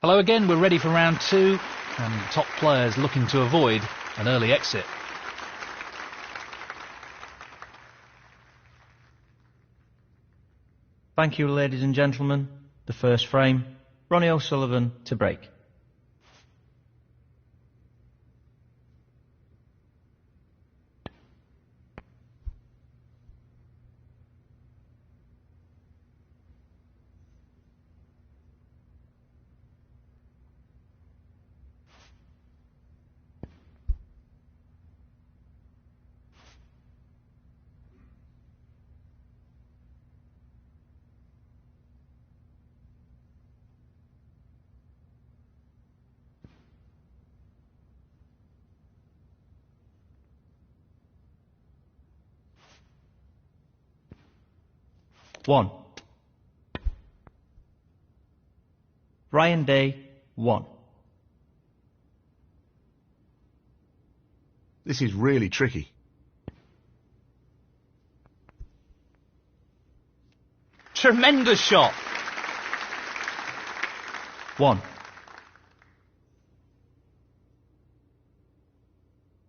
Hello again, we're ready for round two, and the top players looking to avoid an early exit. Thank you, ladies and gentlemen. The first frame, Ronnie O'Sullivan to break. One. Ryan Day, 1. This is really tricky. Tremendous shot! 1.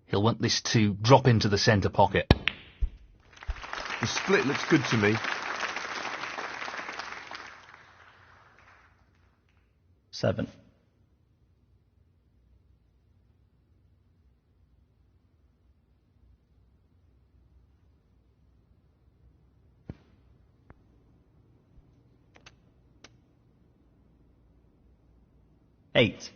He'll want this to drop into the centre pocket. The split looks good to me. 7. 8.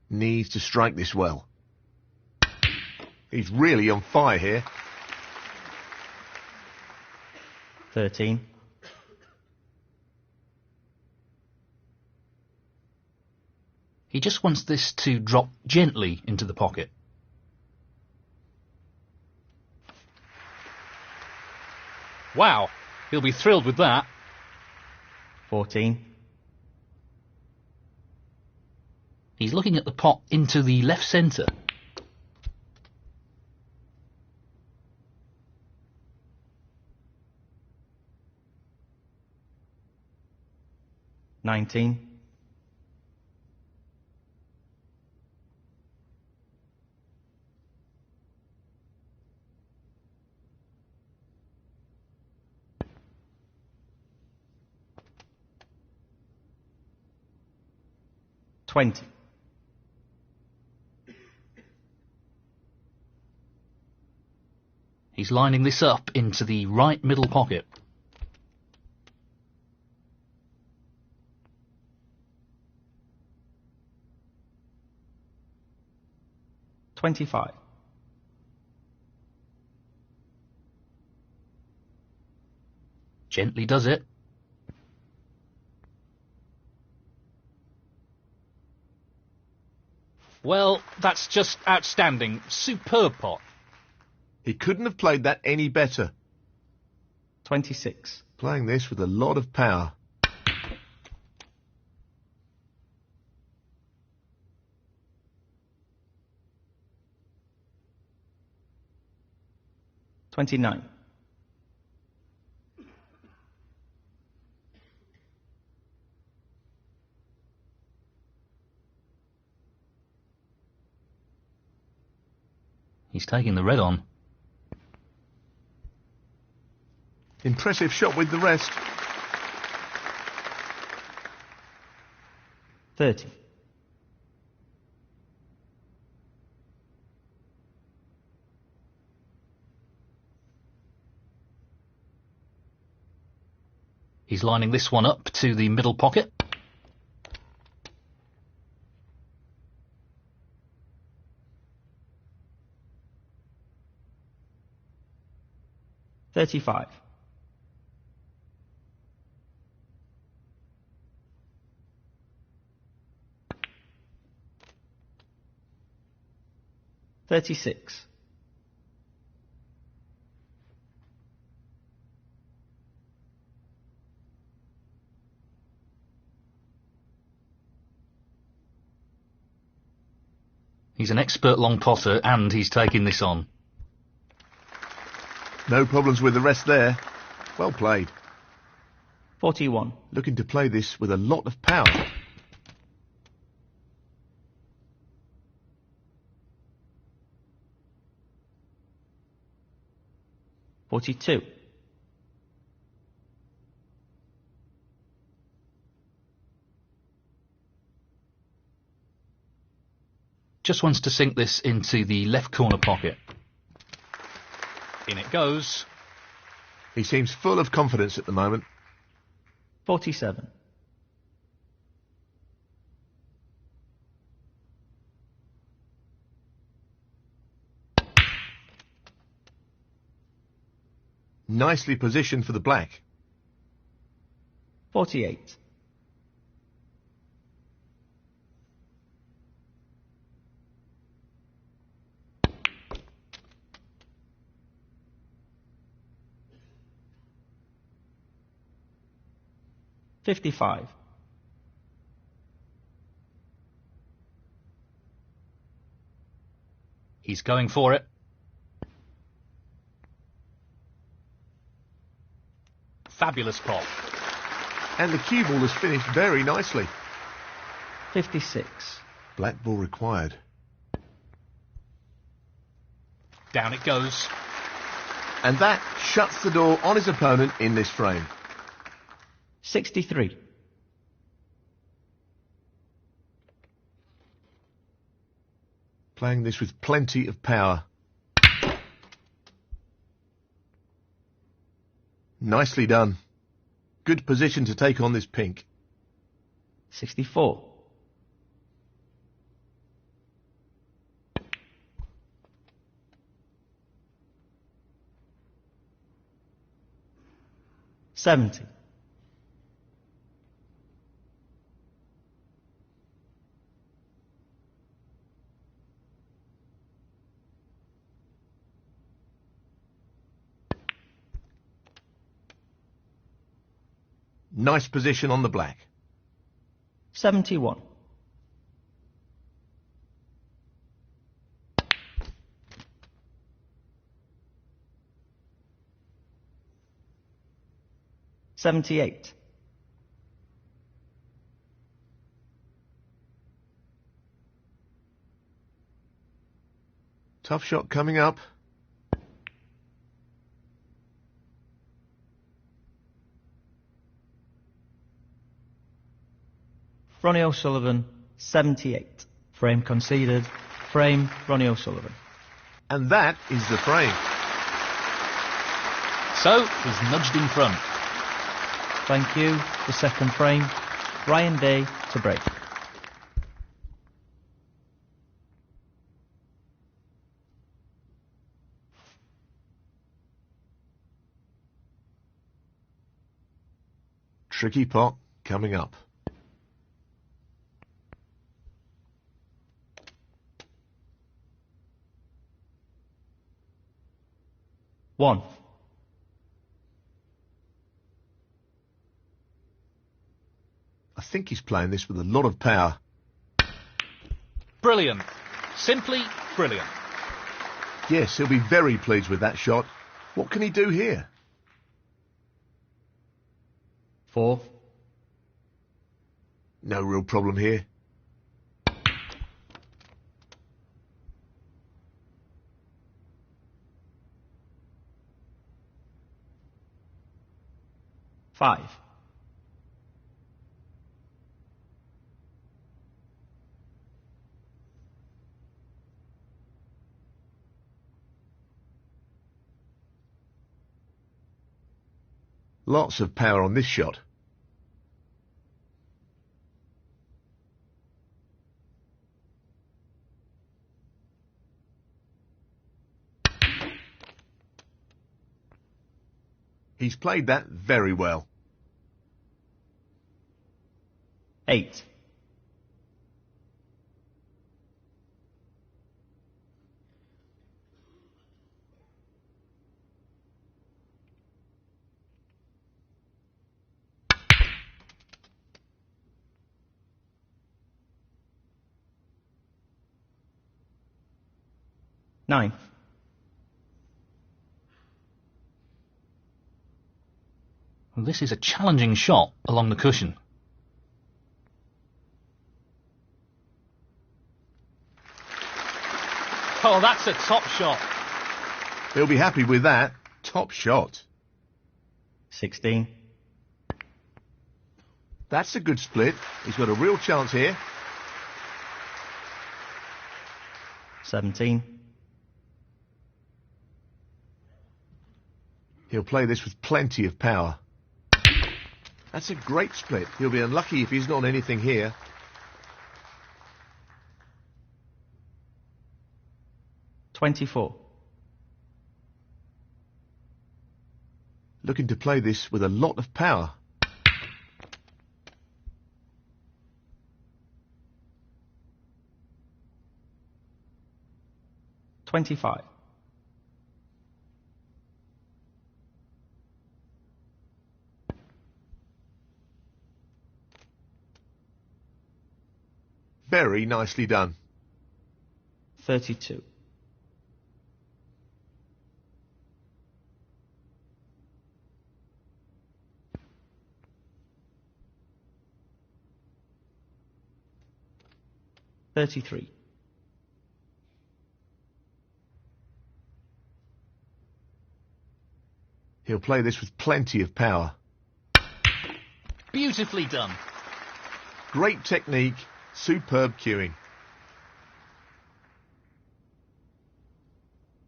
'Needs to strike this well. He's really on fire here. 13. 'He just wants this to drop gently into the pocket. 'Wow, he'll be thrilled with that. 14. He's looking at the pot into the left centre. 19. 20. He's lining this up into the right middle pocket. 25. Gently does it. Well, that's just outstanding. Superb pot. He couldn't have played that any better. 26. Playing this with a lot of power. 29. He's taking the red on. Impressive shot with the rest. 30. He's lining this one up to the middle pocket. 35. 36. He's an expert long potter and he's taking this on. No problems with the rest there. Well played. 41. Looking to play this with a lot of power. $42. Just wants to sink this into the left corner pocket. In it goes. He seems full of confidence at the moment. 47. Nicely positioned for the black. 48. $55. He's going for it. Fabulous pot. And the cue ball has finished very nicely. 56. Black ball required. Down it goes. And that shuts the door on his opponent in this frame. 63. Playing this with plenty of power. Nicely done. Good position to take on this pink. 64. $70. Nice position on the black. 71. $78. Tough shot coming up. Ronnie O'Sullivan, 78. Frame conceded. Frame, Ronnie O'Sullivan. And that is the frame. So, he's nudged in front. Thank you. The second frame, Ryan Day to break. Tricky pot coming up. One. I think he's playing this with a lot of power. Brilliant. Simply brilliant. Yes, he'll be very pleased with that shot. What can he do here? 4. No real problem here. Five. Lots of power on this shot. He's played that very well. 8. Ninth. Well, this is a challenging shot along the cushion. Oh, that's a top shot. He'll be happy with that. Top shot. 16. That's a good split. He's got a real chance here. 17. He'll play this with plenty of power. That's a great split. He'll be unlucky if he's not anything here. 24. Looking to play this with a lot of power. 25. Very nicely done. 32. $33. He'll play this with plenty of power. Beautifully done. Great technique, superb cueing.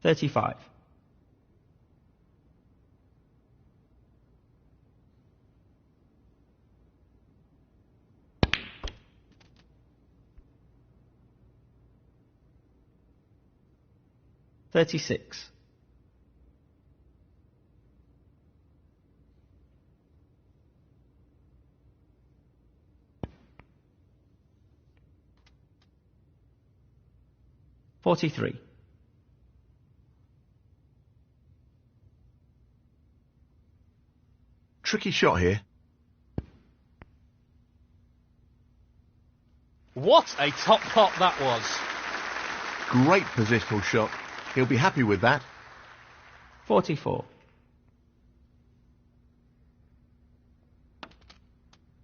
35. $36. $43. Tricky shot here. What a top pot that was. Great positional shot. He'll be happy with that. 44.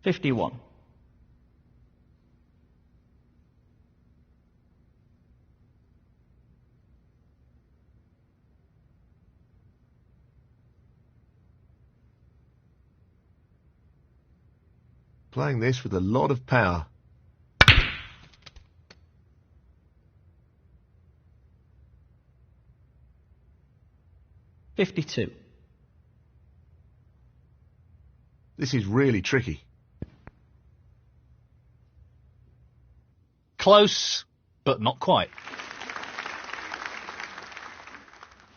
51. Playing this with a lot of power. $52. This is really tricky. Close, but not quite.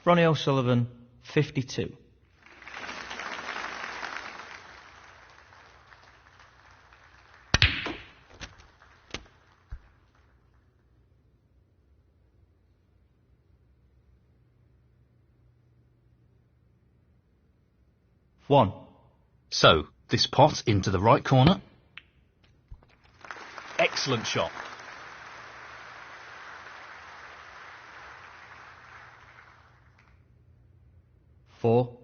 Ronnie O'Sullivan, 52. One. So, this pot into the right corner. Excellent shot. Four.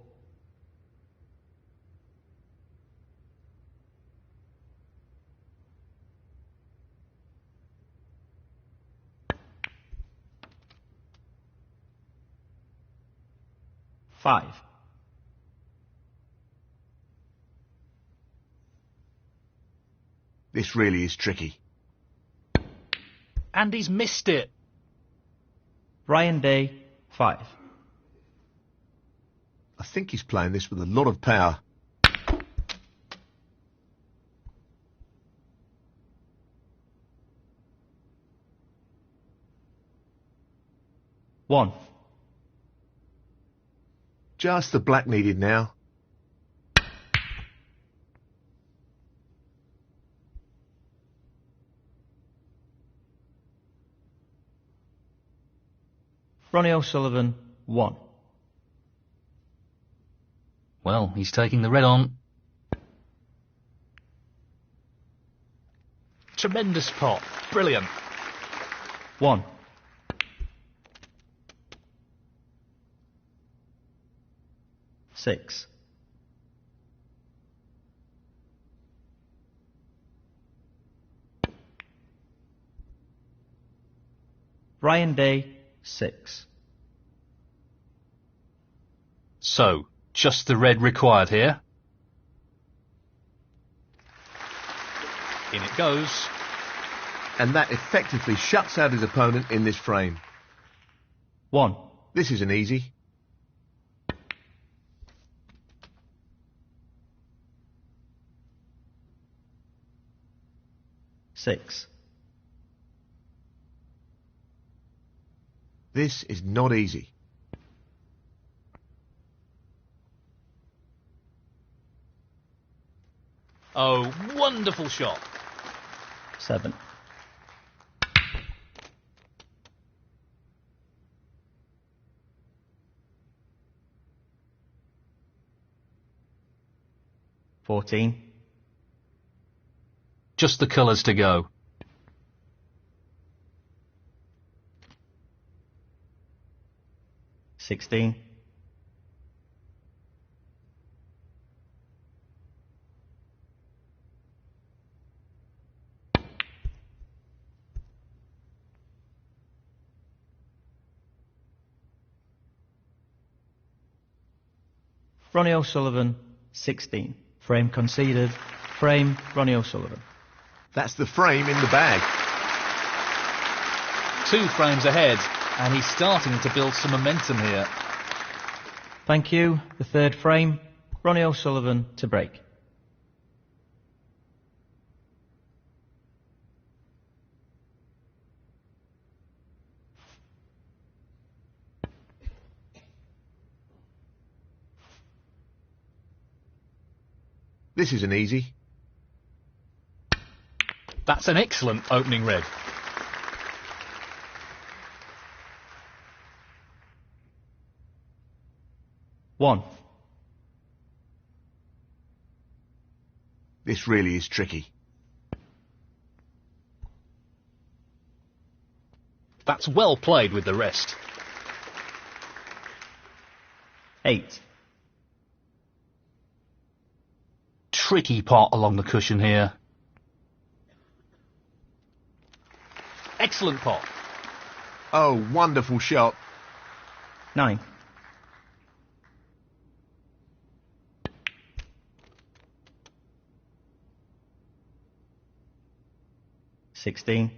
Five. This really is tricky. And he's missed it. Ryan Day, 5. I think he's playing this with a lot of power. One. Just the black needed now. Ronnie O'Sullivan, 1. Well, he's taking the red on. Tremendous pot. Brilliant. 1. 6. Ryan Day, 6. So, just the red required here. In it goes. And that effectively shuts out his opponent in this frame. 1. This isn't easy. Six. This is not easy. Oh, wonderful shot. 7. $14. Just the colours to go. $16. Ronnie O'Sullivan, 16. Frame conceded. Frame, Ronnie O'Sullivan. That's the frame in the bag. 2 frames ahead, and he's starting to build some momentum here. Thank you. The third frame, Ronnie O'Sullivan to break. This isn't easy. That's an excellent opening red. One. This really is tricky. That's well played with the rest. 8. Tricky pot along the cushion here. Excellent pot. Oh, wonderful shot. 9. $16.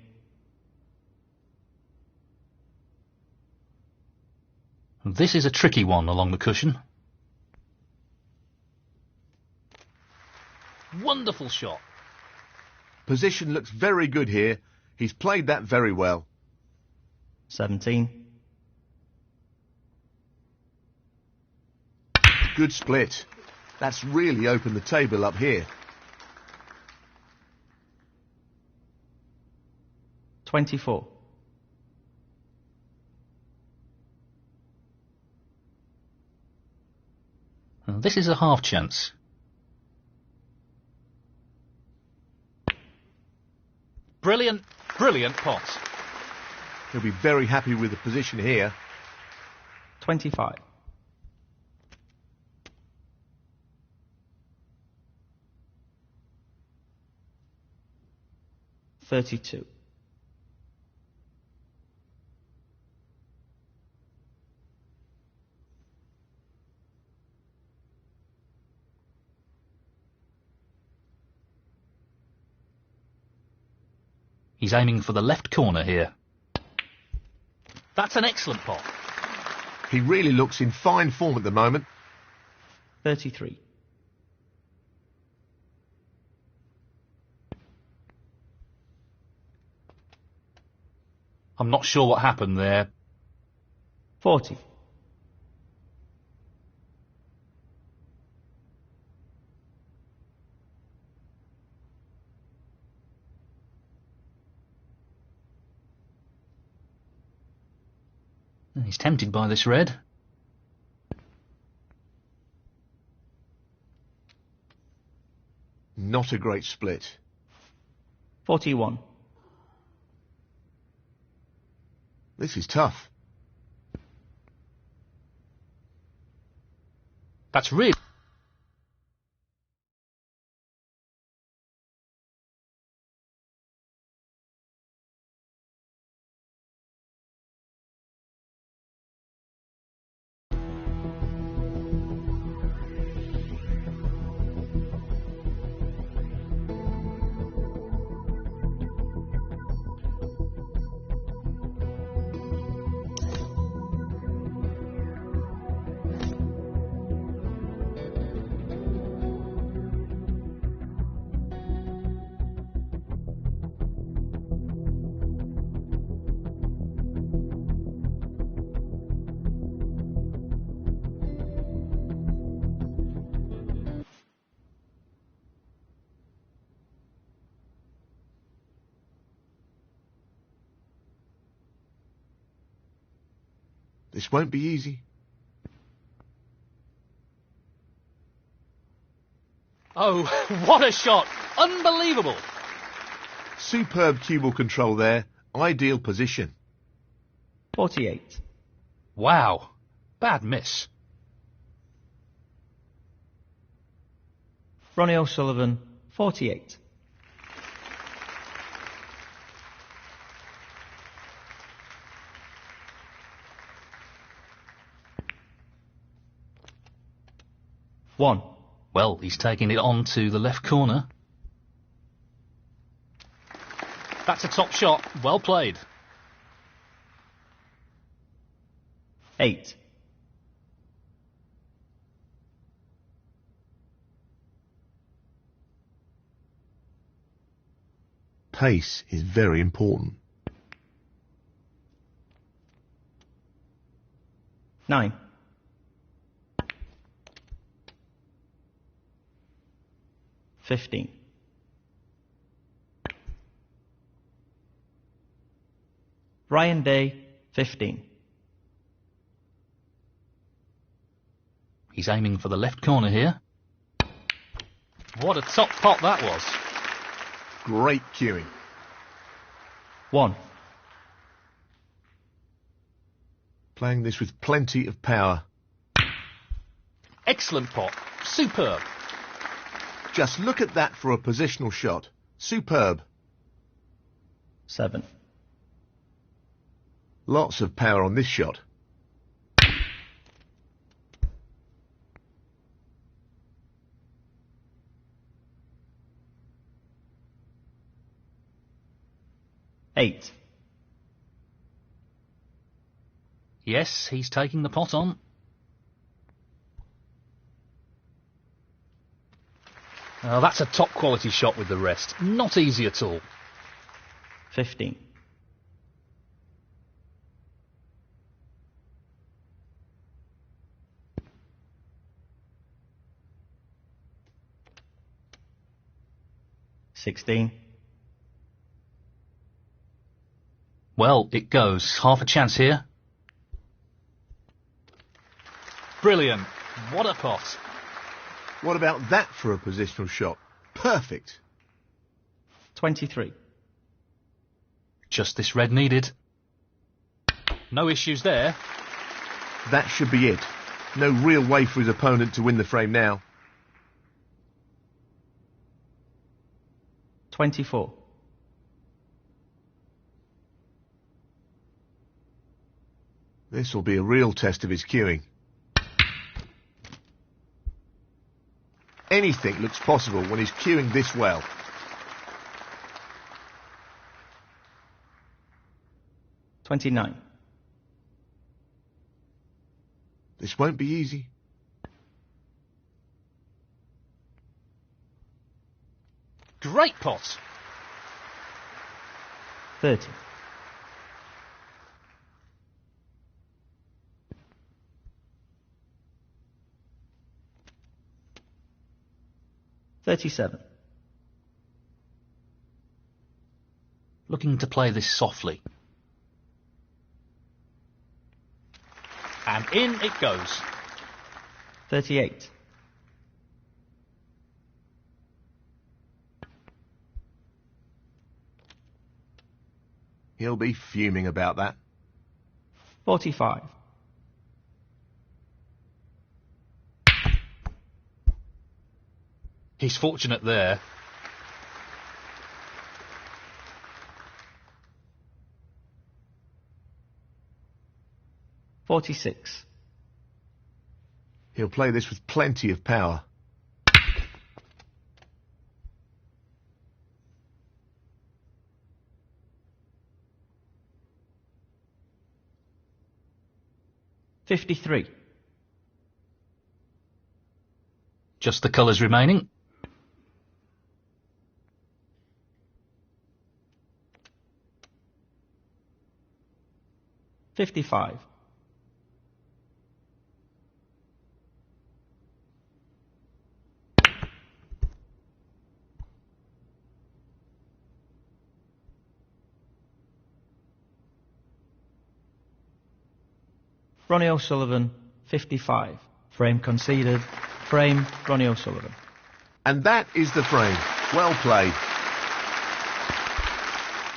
This is a tricky one along the cushion. Wonderful shot. Position looks very good here. He's played that very well. 17. Good split. That's really opened the table up here. 24. This is a half chance. Brilliant, brilliant pot. He'll be very happy with the position here. 25. $32. He's aiming for the left corner here. That's an excellent pot. He really looks in fine form at the moment. 33. I'm not sure what happened there. 40. He's tempted by this red. Not a great split. 41. This is tough. That's really... This won't be easy. Oh, what a shot! Unbelievable! Superb cue ball control there. Ideal position. 48. Wow. Bad miss. Ronnie O'Sullivan, 48. One. Well, he's taking it on to the left corner. That's a top shot. Well played. 8. Pace is very important. 9. 15. Ryan Day, 15. He's aiming for the left corner here. What a top pot that was. Great cueing. 1. Playing this with plenty of power. Excellent pot. Superb. Just look at that for a positional shot. Superb. 7. Lots of power on this shot. Eight. Yes, he's taking the pot on. Oh, that's a top quality shot with the rest. Not easy at all. 15. $16. Well, it goes. Half a chance here. Brilliant. What a pot. What about that for a positional shot? Perfect. 23. Just this red needed. No issues there. That should be it. No real way for his opponent to win the frame now. 24. This will be a real test of his cueing. Anything looks possible when he's cueing this well. 29. This won't be easy. Great pot. 30. $37. Looking to play this softly. And in it goes. 38. He'll be fuming about that. 45. He's fortunate there. .46. He'll play this with plenty of power. .53. Just the colours remaining. .55. Ronnie O'Sullivan, 55. Frame conceded. Frame, Ronnie O'Sullivan. And that is the frame. Well played.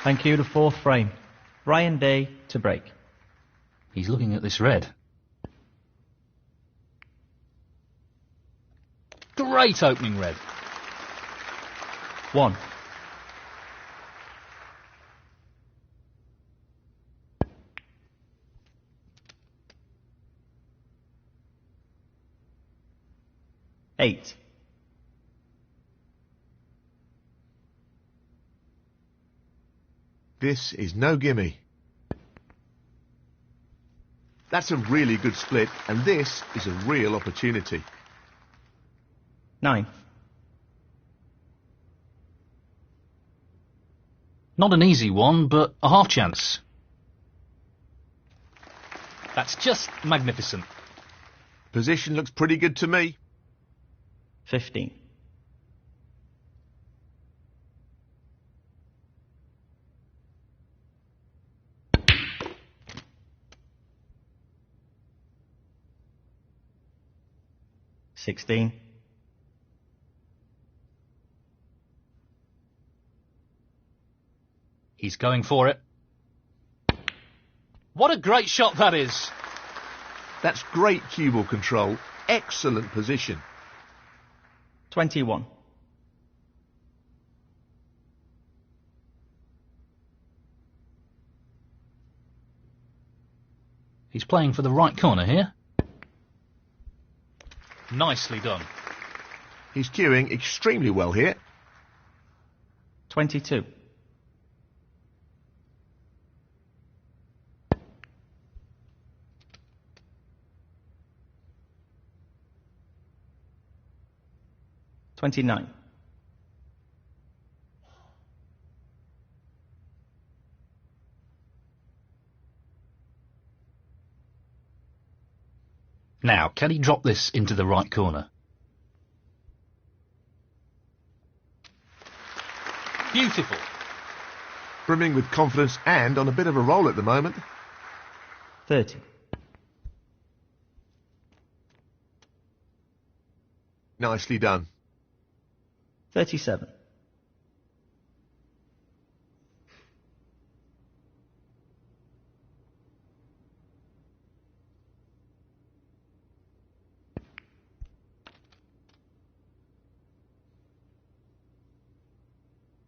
Thank you, the fourth frame. Ryan Day to break. He's looking at this red. Great opening red. 1. .8. This is no gimme. That's a really good split, and this is a real opportunity. 9. Not an easy one, but a half chance. That's just magnificent. Position looks pretty good to me. 15. .16. He's going for it. What a great shot that is. That's great cue ball control. Excellent position. 21. He's playing for the right corner here. Nicely done. He's cueing extremely well here. 22. .29. Now, can he drop this into the right corner? Beautiful. Brimming with confidence and on a bit of a roll at the moment. 30. Nicely done. 37.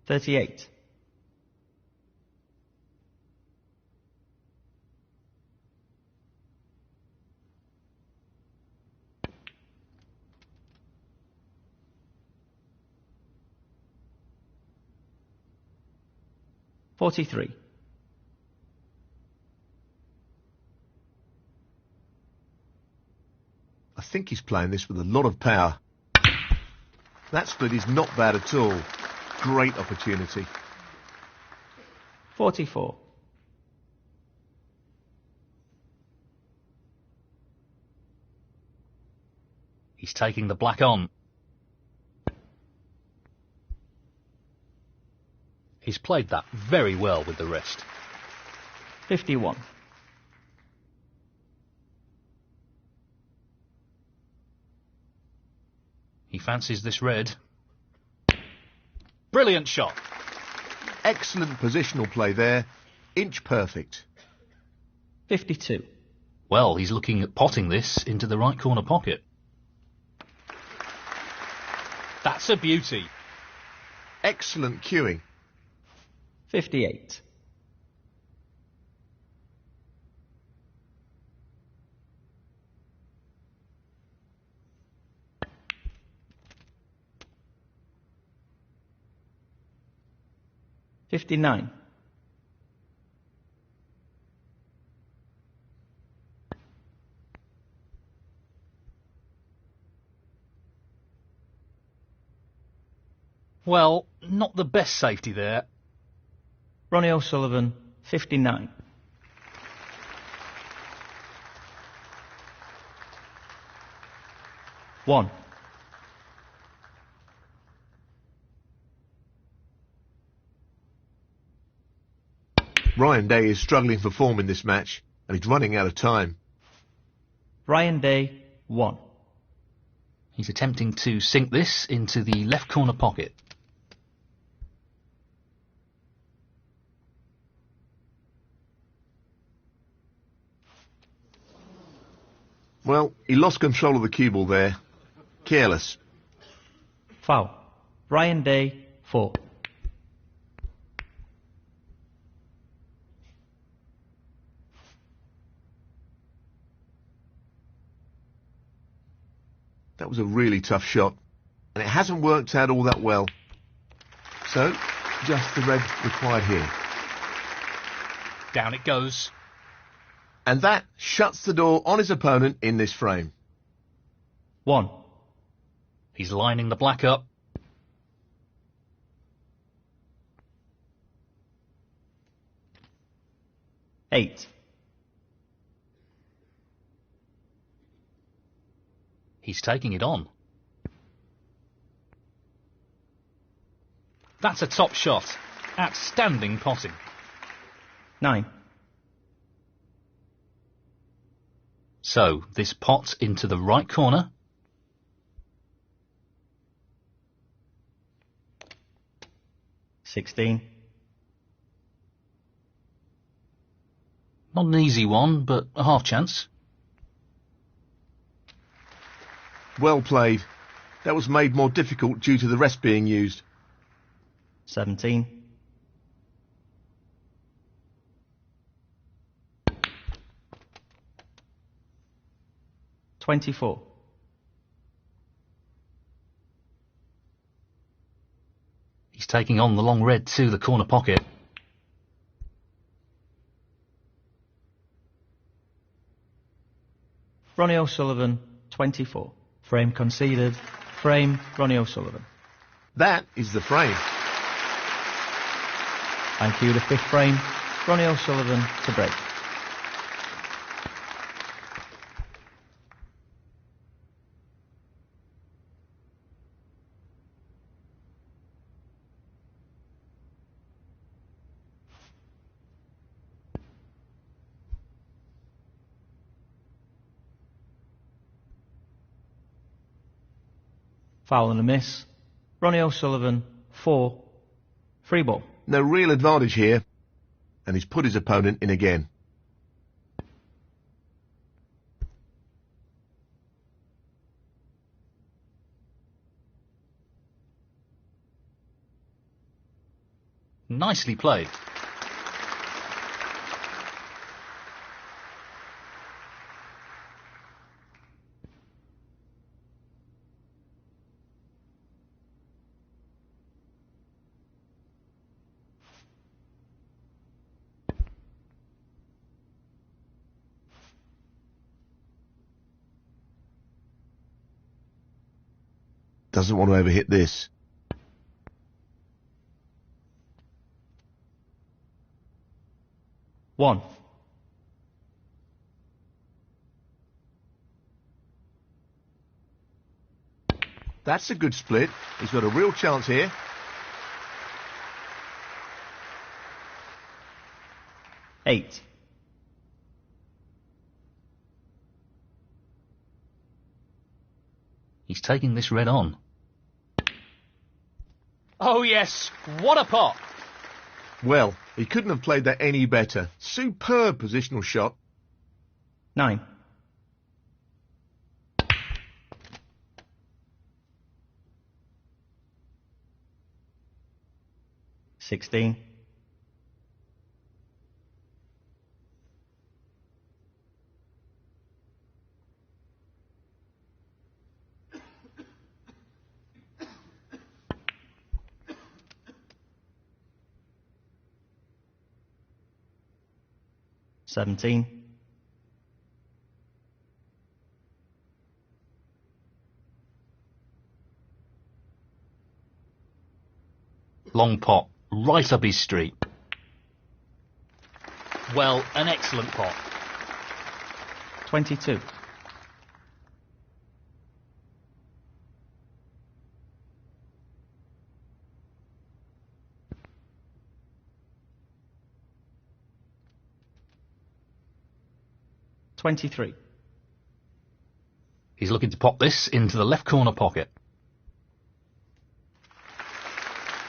.38. .43. I think he's playing this with a lot of power. That split is not bad at all. Great opportunity. 44. He's taking the black on. He's played that very well with the wrist. 51. He fancies this red. Brilliant shot. Excellent positional play there. Inch perfect. 52. Well, he's looking at potting this into the right corner pocket. That's a beauty. Excellent cueing. 58. $59. Well, not the best safety there. Ronnie O'Sullivan, 59. One. Ryan Day is struggling for form in this match, and he's running out of time. Ryan Day, 1. He's attempting to sink this into the left corner pocket. Well, he lost control of the cue ball there. Careless. Foul. Ryan Day, 4. That was a really tough shot, and it hasn't worked out all that well. So, just the red required here. Down it goes. And that shuts the door on his opponent in this frame. 1. He's lining the black up. Eight. He's taking it on. That's a top shot. Outstanding potting. 9. So, this pot into the right corner. $16. Not an easy one, but a half chance. Well played. That was made more difficult due to the rest being used. 17. $24. He's taking on the long red to the corner pocket. Ronnie O'Sullivan, 24. Frame conceded. Frame, Ronnie O'Sullivan. That is the frame. Thank you, the fifth frame. Ronnie O'Sullivan to break. Foul and a miss. Ronnie O'Sullivan, 4. Free ball. No real advantage here, and he's put his opponent in again. Nicely played. Doesn't want to overhit this. One. That's a good split. He's got a real chance here. Eight. He's taking this red on. Oh yes, what a pot! Well, he couldn't have played that any better. Superb positional shot. 9. 16. Seventeen. Long pot, right up his street. Well, an excellent pot. 22. $23. He's looking to pop this into the left corner pocket.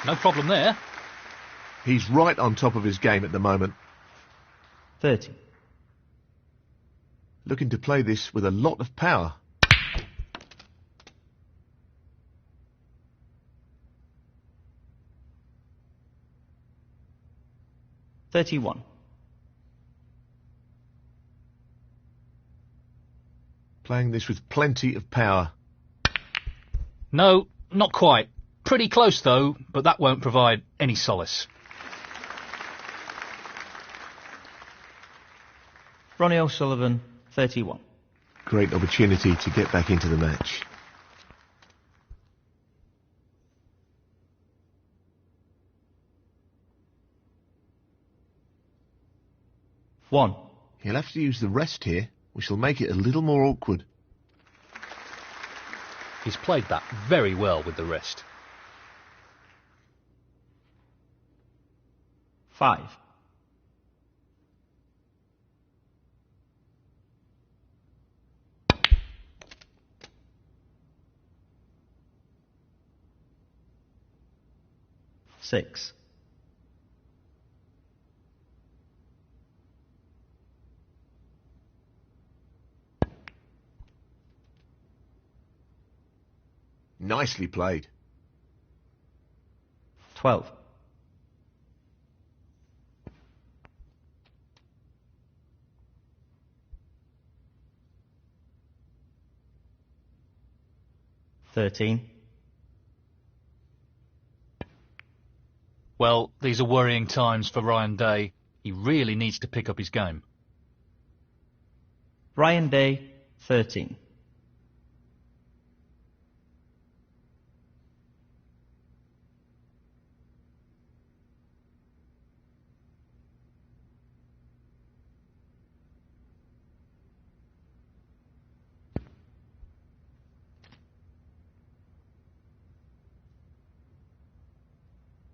No problem there. He's right on top of his game at the moment. 30. Looking to play this with a lot of power. $31. Playing this with plenty of power. No, not quite. Pretty close though, but that won't provide any solace. Ronnie O'Sullivan, 31. Great opportunity to get back into the match. One. He'll have to use the rest here, which will make it a little more awkward. He's played that very well with the rest. 5. Six. Nicely played. 12. $13. Well, these are worrying times for Ryan Day. He really needs to pick up his game. Ryan Day, 13.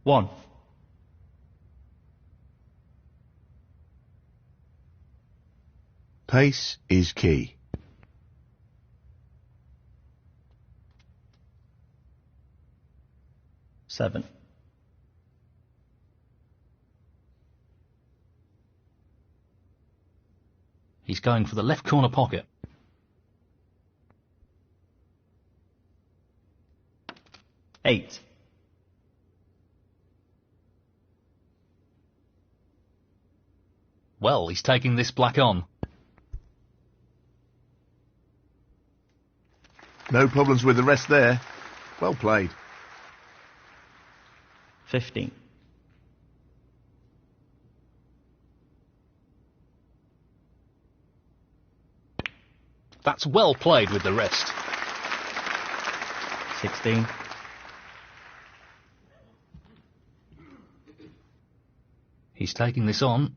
One. Pace is key. 7. He's going for the left corner pocket. 8. Well, he's taking this black on. No problems with the rest there. Well played. 15. That's well played with the rest. 16. He's taking this on.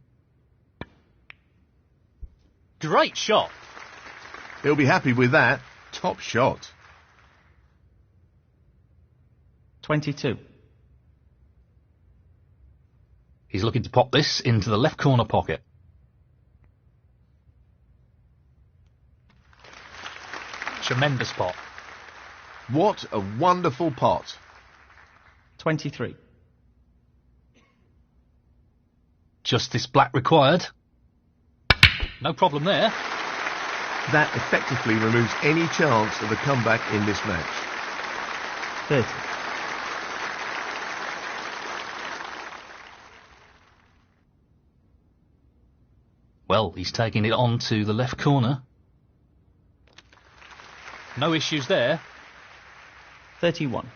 Great shot. He'll be happy with that. Top shot. 22. He's looking to pop this into the left corner pocket. Tremendous pot. What a wonderful pot. 23. Just this black required. No problem there. That effectively removes any chance of a comeback in this match. 30. Well, he's taking it on to the left corner. No issues there. 31.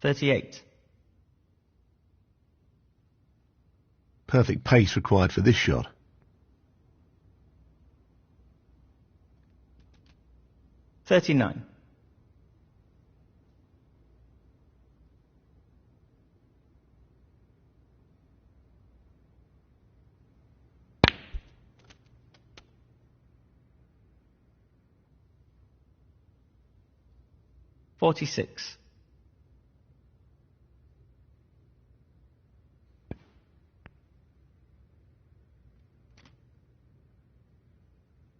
$38. Perfect pace required for this shot. 39. $46.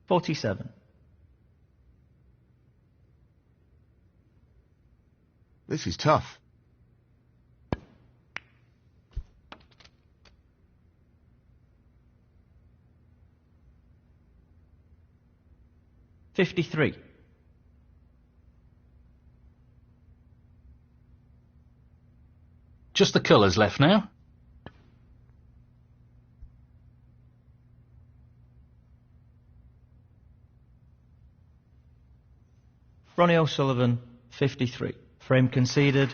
47. This is tough. 53. Just the colours left now. Ronnie O'Sullivan, 53. Frame conceded.